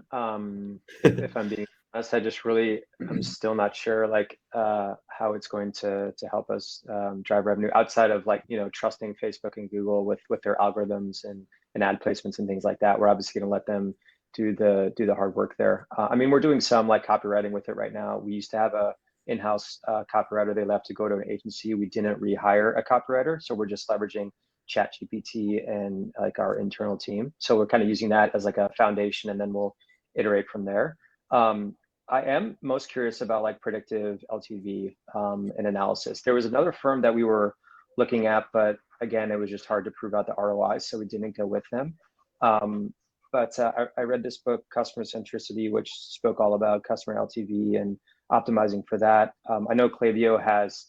If I'm being honest, I'm still not sure how it's going to help us drive revenue outside of trusting Facebook and Google with their algorithms and ad placements and things like that. We're obviously going to let them do the hard work there. We're doing some copywriting with it right now. We used to have a in-house copywriter. They left to go to an agency. We didn't rehire a copywriter, so we're just leveraging ChatGPT and our internal team. So we're kind of using that as a foundation, and then we'll iterate from there. I am most curious about predictive LTV and analysis. There was another firm that we were looking at, but again, it was just hard to prove out the ROI, so we didn't go with them. But I read this book, Customer Centricity, which spoke all about customer LTV and optimizing for that. I know Klaviyo has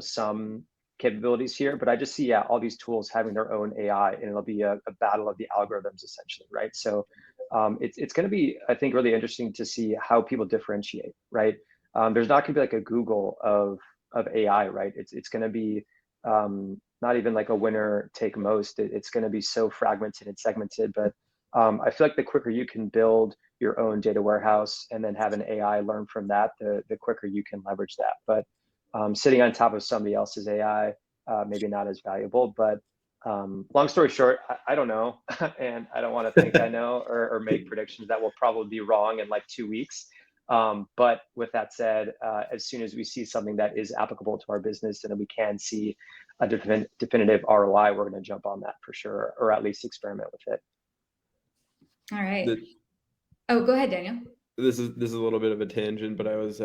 some capabilities here, but I just see all these tools having their own AI, and it'll be a battle of the algorithms essentially, right? So it's going to be, I think, really interesting to see how people differentiate, right? There's not going to be a Google of AI, right? It's going to be not even a winner take most. It's going to be so fragmented and segmented, but I feel the quicker you can build your own data warehouse and then have an AI learn from that, the quicker you can leverage that. But sitting on top of somebody else's AI, maybe not as valuable. But long story short, I don't know, and I don't want to think I know or make predictions that will probably be wrong in 2 weeks. But with that said, as soon as we see something that is applicable to our business and that we can see a definitive ROI, we're going to jump on that for sure, or at least experiment with it. All right. Go ahead, Daniel. This is a little bit of a tangent, but I was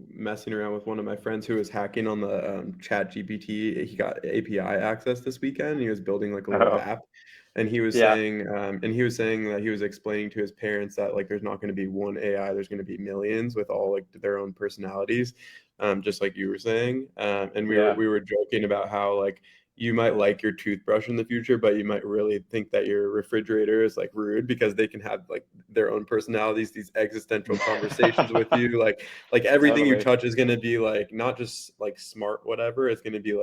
messing around with one of my friends who was hacking on the ChatGPT. He got API access this weekend. He was building a little app, and he was saying that he was explaining to his parents that there's not going to be one AI, there's going to be millions with all their own personalities, just like you were saying. And we were joking about how you might like your toothbrush in the future, but you might really think that your refrigerator is rude because they can have their own personalities, these existential conversations with you. Everything you touch is going to be not just smart, whatever. It's going to be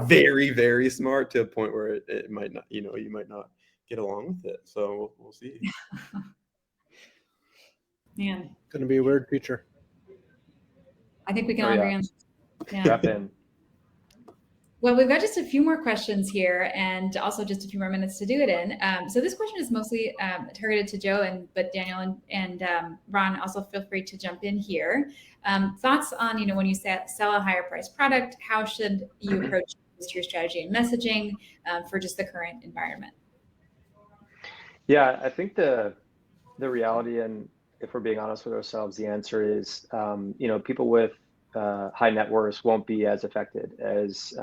very, very smart to a point where it might not, you might not get along with it. So we'll see. Man, going to be a weird future. I think we can all agree on. Drop in. Well, we've got just a few more questions here, and also just a few more minutes to do it in. So this question is mostly targeted to Joe, but Daniel and Ron, also feel free to jump in here. Thoughts on, when you sell a higher priced product, how should you approach your strategy and messaging for just the current environment? Yeah, I think the reality, and if we're being honest with ourselves, the answer is, people with high net worths won't be as affected as,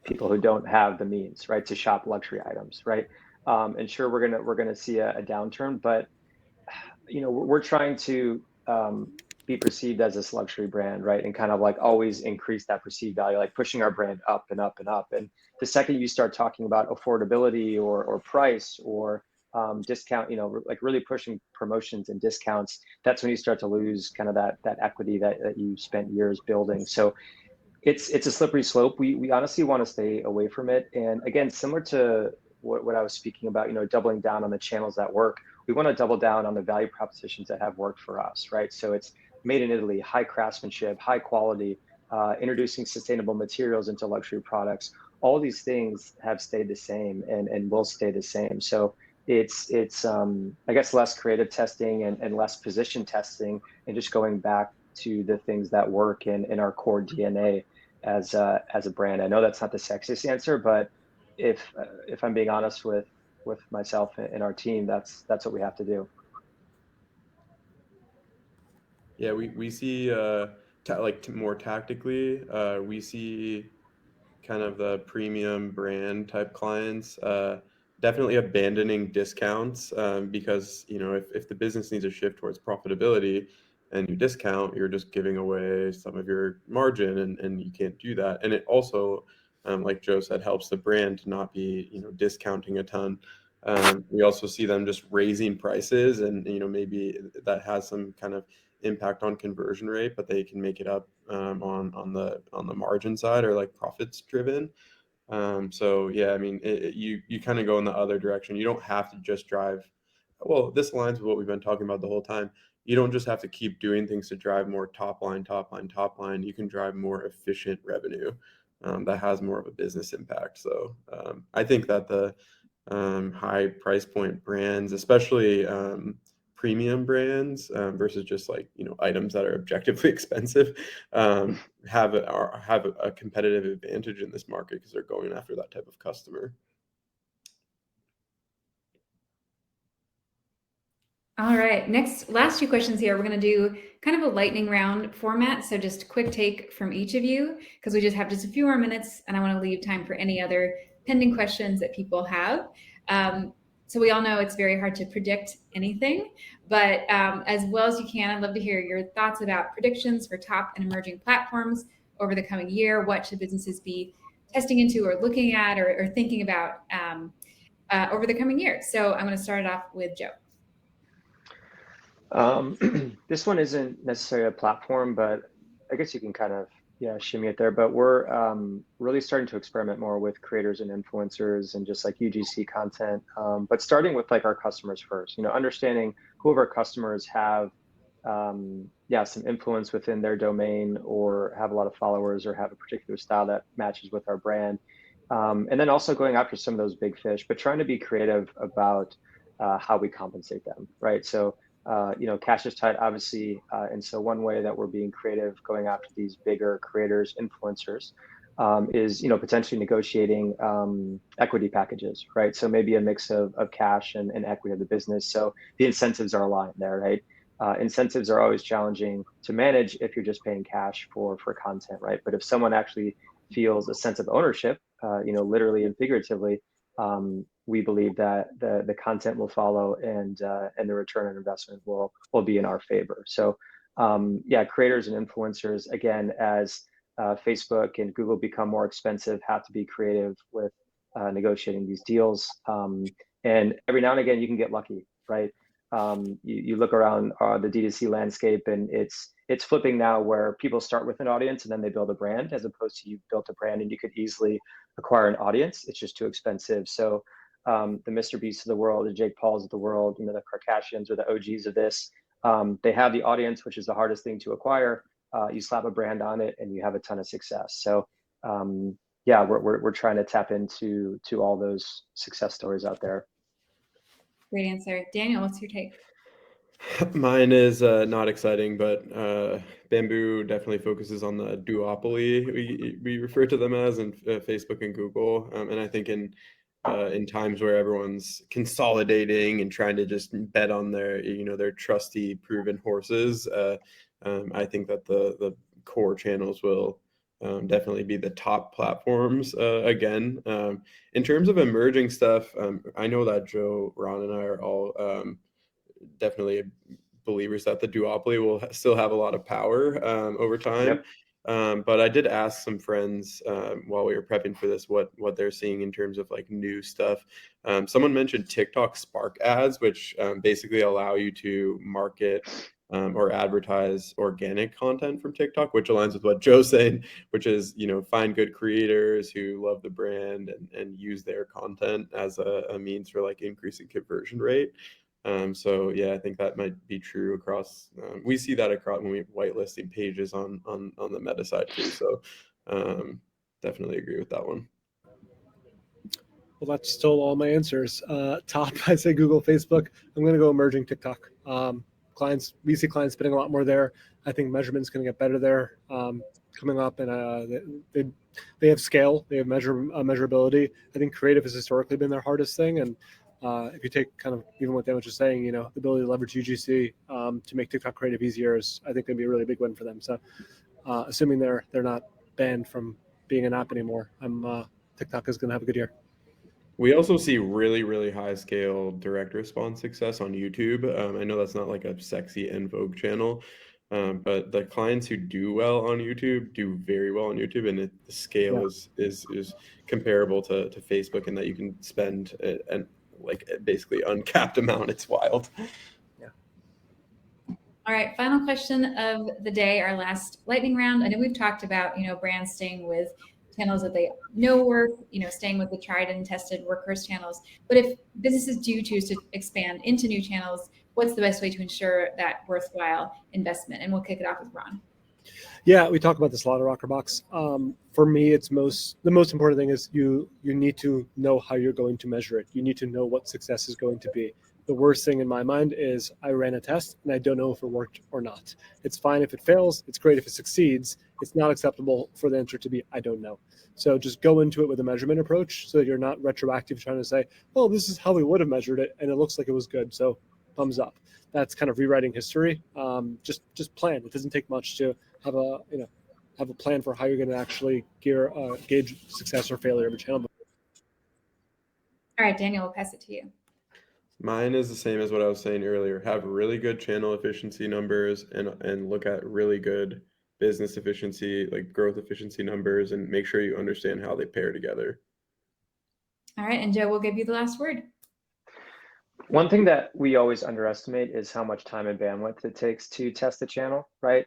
people who don't have the means, right, to shop luxury items, right? And sure, we're gonna see a downturn, but we're trying to be perceived as this luxury brand, right? And kind of like always increase that perceived value, like pushing our brand up and up and up. And the second you start talking about affordability or price or discount, like really pushing promotions and discounts, that's when you start to lose kind of that equity that you spent years building. So it's a slippery slope. We honestly want to stay away from it. And again, similar to what I was speaking about, doubling down on the channels that work. We want to double down on the value propositions that have worked for us, right? So it's made in Italy, high craftsmanship, high quality, introducing sustainable materials into luxury products. All these things have stayed the same and will stay the same. So it's I guess less creative testing and less position testing and just going back to the things that work in our core DNA as a brand. I know that's not the sexiest answer, but if I'm being honest with myself and our team, that's what we have to do. Yeah, we see more tactically, we see kind of the premium brand type clients definitely abandoning discounts because if the business needs a shift towards profitability and you discount, you're just giving away some of your margin, and you can't do that. And it also, like Joe said, helps the brand to not be discounting a ton. We also see them just raising prices, and maybe that has some kind of impact on conversion rate, but they can make it up on the margin side, or like profits driven. So yeah, I mean, you kind of go in the other direction. You don't have to just drive. Well, this aligns with what we've been talking about the whole time. You don't just have to keep doing things to drive more top line, top line, top line. You can drive more efficient revenue that has more of a business impact. So I think that the high price point brands, especially premium brands versus just like items that are objectively expensive, have a competitive advantage in this market because they're going after that type of customer. All right, last few questions here. We're going to do kind of a lightning round format. So just quick take from each of you, because we just have just a few more minutes and I want to leave time for any other pending questions that people have. So we all know it's very hard to predict anything, but as well as you can, I'd love to hear your thoughts about predictions for top and emerging platforms over the coming year. What should businesses be testing into or looking at or thinking about over the coming year? So I'm going to start it off with Joe. This one isn't necessarily a platform, but I guess you can kind of, shimmy it there. But we're really starting to experiment more with creators and influencers and just like UGC content. But starting with like our customers first, understanding who of our customers have, some influence within their domain or have a lot of followers or have a particular style that matches with our brand. And then also going after some of those big fish, but trying to be creative about how we compensate them, right? So cash is tight, obviously. And so one way that we're being creative going after these bigger creators, influencers, is, potentially negotiating equity packages, right? So maybe a mix of cash and equity of the business. So the incentives are aligned there, right? Incentives are always challenging to manage if you're just paying cash for content, right? But if someone actually feels a sense of ownership, literally and figuratively, we believe that the content will follow and the return on investment will be in our favor. So creators and influencers, again, as Facebook and Google become more expensive, have to be creative with negotiating these deals. And every now and again, you can get lucky, right? You look around the D2C landscape, and it's flipping now, where people start with an audience and then they build a brand, as opposed to you've built a brand and you could easily acquire an audience. It's just too expensive. So the Mr. Beasts of the world, the Jake Pauls of the world, the Kardashians, or the OGs of this, they have the audience, which is the hardest thing to acquire. You slap a brand on it and you have a ton of success. So yeah, we're trying to tap into all those success stories out there. Great answer. Daniel, what's your take? Mine is not exciting, but Bamboo definitely focuses on the duopoly we refer to them as in Facebook and Google, and I think in times where everyone's consolidating and trying to just bet on their their trusty proven horses, I think that the core channels will definitely be the top platforms again. In terms of emerging stuff, I know that Joe, Ron, and I are all definitely believers that the duopoly will still have a lot of power over time. Yep. But I did ask some friends while we were prepping for this what they're seeing in terms of like new stuff. Someone mentioned TikTok Spark ads, which basically allow you to market or advertise organic content from TikTok, which aligns with what Joe's saying, which is, find good creators who love the brand and use their content as a means for like increasing conversion rate. So yeah, I think that might be true across. We see that across when we whitelisting pages on the Meta side too. So definitely agree with that one. Well, that's still all my answers. Top, I say Google, Facebook. I'm going to go emerging TikTok. We see clients spending a lot more there. I think measurement's going to get better there coming up, and they have scale. They have measurability. I think creative has historically been their hardest thing, and if you take kind of even what Dan was just saying, the ability to leverage UGC to make TikTok creative easier is, I think, going to be a really big win for them. So, assuming they're not banned from being an app anymore, TikTok is going to have a good year. We also see really, really high scale direct response success on YouTube. I know that's not like a sexy en vogue channel, but the clients who do well on YouTube do very well on YouTube, and the scale is comparable to Facebook in that you can spend an like basically uncapped amount. It's wild. Yeah. All right, final question of the day, our last lightning round. I know we've talked about, brands staying with channels that they know work, staying with the tried and tested workhorse channels. But if businesses do choose to expand into new channels, what's the best way to ensure that worthwhile investment? And we'll kick it off with Ron. Yeah, we talk about this a lot at Rockerbox. For me, the most important thing is you need to know how you're going to measure it. You need to know what success is going to be. The worst thing in my mind is I ran a test and I don't know if it worked or not. It's fine if it fails. It's great if it succeeds. It's not acceptable for the answer to be, I don't know. So just go into it with a measurement approach so that you're not retroactive trying to say, oh, this is how we would have measured it and it looks like it was good. So thumbs up. That's kind of rewriting history. Just plan. It doesn't take much to have a plan for how you're going to actually gauge success or failure of a channel. All right, Daniel, we'll pass it to you. Mine is the same as what I was saying earlier. Have really good channel efficiency numbers and look at really good business efficiency, like growth efficiency numbers, and make sure you understand how they pair together. All right, and Joe, we'll give you the last word. One thing that we always underestimate is how much time and bandwidth it takes to test a channel, right?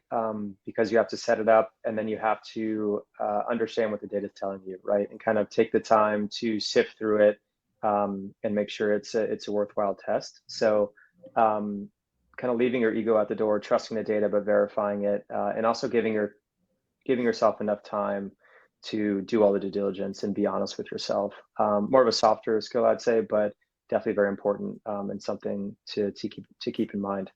Because you have to set it up and then you have to understand what the data is telling you, right? And kind of take the time to sift through it and make sure it's a worthwhile test. So kind of leaving your ego at the door, trusting the data, but verifying it, and also giving yourself enough time to do all the due diligence and be honest with yourself. More of a softer skill, I'd say, but definitely very important and something to keep in mind.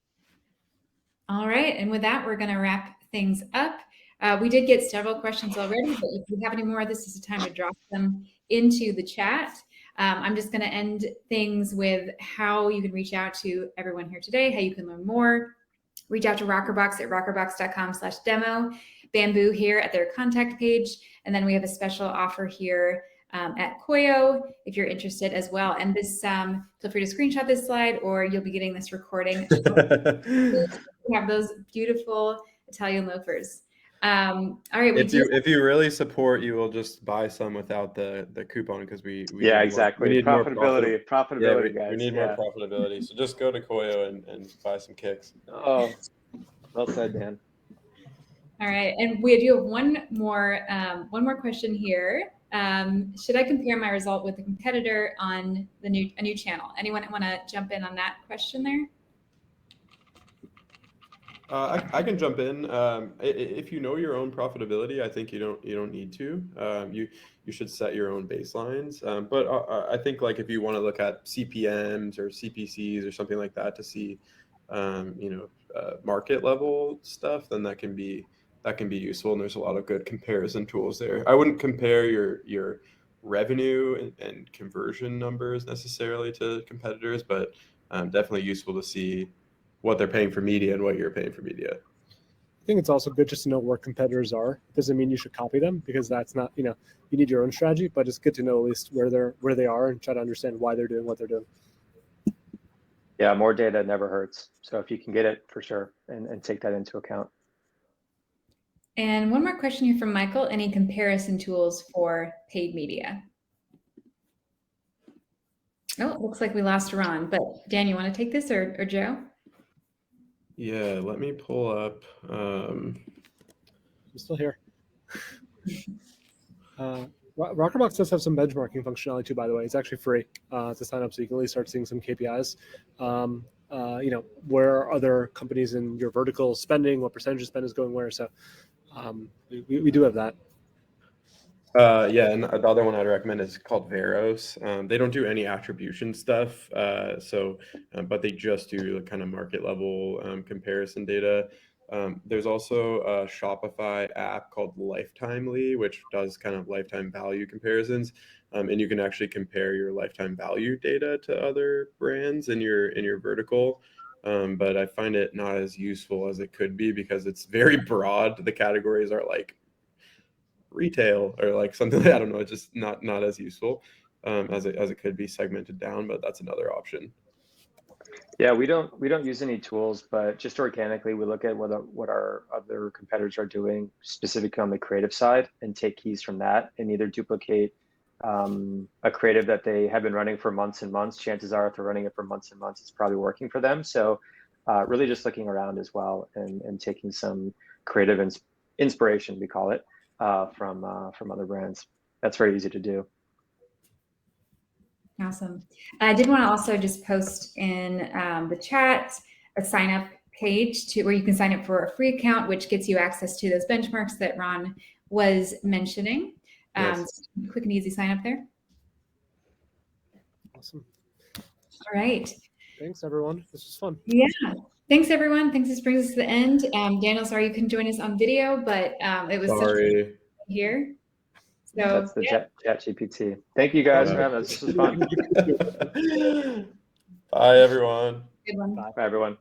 All right, and with that, we're going to wrap things up. We did get several questions already, but if you have any more, this is the time to drop them into the chat. I'm just going to end things with how you can reach out to everyone here today, how you can learn more. Reach out to Rockerbox at rockerbox.com/demo, Bamboo here at their contact page, and then we have a special offer here at Koio if you're interested as well. And this, feel free to screenshot this slide, or you'll be getting this recording. We have those beautiful Italian loafers. All right. If you really support, you will just buy some without the coupon because we yeah, exactly. We need profitability, guys. We need more yeah. profitability. So just go to Koio and buy some kicks. Oh, well said, Dan. All right, and we do have one more question here. Should I compare my result with a competitor on a new channel? Anyone want to jump in on that question there? I can jump in. If you know your own profitability, I think you don't need to. You should set your own baselines. But I think like if you want to look at CPMs or CPCs or something like that to see, market level stuff, then that can be useful. And there's a lot of good comparison tools there. I wouldn't compare your revenue and conversion numbers necessarily to competitors, but definitely useful to see what they're paying for media and what you're paying for media. I think it's also good just to know where competitors are. It doesn't mean you should copy them, because that's not, you need your own strategy, but it's good to know at least where they are and try to understand why they're doing what they're doing. Yeah, more data never hurts. So if you can get it, for sure, and take that into account. And one more question here from Michael. Any comparison tools for paid media? Oh, it looks like we lost Ron, but Dan, you want to take this or Joe? Yeah, let me pull up. I'm still here. Rockerbox does have some benchmarking functionality too, by the way. It's actually free to sign up, so you can at least start seeing some KPIs. Where are other companies in your vertical spending, what percentage of spend is going where. So we do have that. Yeah, and the other one I'd recommend is called Veros. They don't do any attribution stuff, but they just do kind of market level comparison data. There's also a Shopify app called Lifetimely, which does kind of lifetime value comparisons, and you can actually compare your lifetime value data to other brands in your vertical. But I find it not as useful as it could be because it's very broad. The categories are like retail or like something I don't know. It's just not as useful as it could be segmented down. But that's another option. Yeah, we don't use any tools, but just organically we look at what our other competitors are doing specifically on the creative side and take keys from that and either duplicate a creative that they have been running for months and months. Chances are if they're running it for months and months, it's probably working for them. So really just looking around as well and taking some creative inspiration, we call it, from other brands. That's very easy to do. Awesome. I did want to also just post in the chat a sign up page where you can sign up for a free account, which gets you access to those benchmarks that Ron was mentioning. Yes. So quick and easy sign up there. Awesome. All right. Thanks, everyone. This was fun. Yeah. Thanks, everyone. Thanks. This brings us to the end. Daniel, sorry you couldn't join us on video, but it was such a here. So that's the Chat GPT. Thank you guys for having us. This was fun. Bye, everyone. Good one. Bye. Bye, everyone.